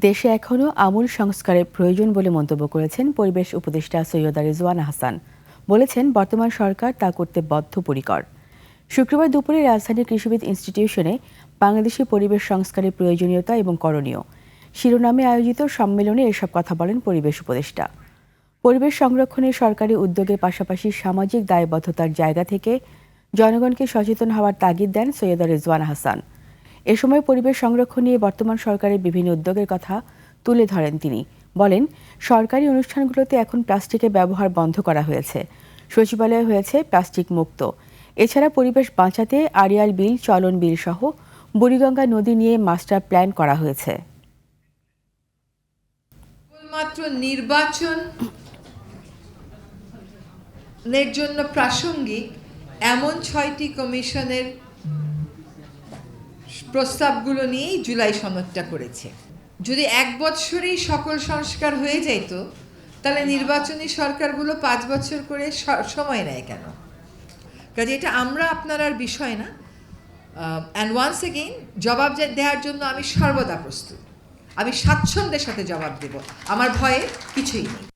দেশে এখনও আমূল সংস্কারের প্রয়োজন বলে মন্তব্য করেছেন পরিবেশ উপদেষ্টা সৈয়দা রিজওয়ানা হাসান। বলেছেন, বর্তমান সরকার তা করতে বদ্ধপরিকর। শুক্রবার দুপুরে রাজধানীর কৃষিবিদ ইনস্টিটিউশনে বাংলাদেশি পরিবেশ সংস্কারের প্রয়োজনীয়তা এবং করণীয় শিরোনামে আয়োজিত সম্মেলনে এসব কথা বলেন পরিবেশ উপদেষ্টা। পরিবেশ সংরক্ষণে সরকারি উদ্যোগের পাশাপাশি সামাজিক দায়বদ্ধতার জায়গা থেকে জনগণকে সচেতন হওয়ার তাগিদ দেন সৈয়দা রিজওয়ানা হাসান। এ সময় পরিবেশ সংরক্ষণ নিয়ে বর্তমান সরকারের বিভিন্ন উদ্যোগের কথা তুলে ধরেন তিনি। বলেন, সরকারি অনুষ্ঠানগুলোতে এখন প্লাস্টিকের ব্যবহার বন্ধ করা হয়েছে, সচিবালয় হয়েছে প্লাস্টিক মুক্ত। এছাড়া পরিবেশ বাঁচাতে আড়িয়াল বিল, চলন বিল সহ বুড়িগঙ্গা নদী নিয়ে মাস্টার প্ল্যান করা হয়েছে। কেবলমাত্র নির্বাচনের জন্য প্রাসঙ্গিক এমন 6টি কমিশনের প্রস্তাবগুলো নিয়েই জুলাই সনদটা করেছে। যদি 1 বছরেই সকল সংস্কার হয়ে যেত, তাহলে নির্বাচনী সরকারগুলো 5 বছর করে সময় নেয় কেন? কাজে এটা আমরা আপনার বিষয় না। অ্যান্ড ওয়ান্স এগেইন, জবাব দেওয়ার জন্য আমি সর্বদা প্রস্তুত। আমি স্বাচ্ছন্দ্যের সাথে জবাব দেব, আমার ভয়ে কিছুই নেই।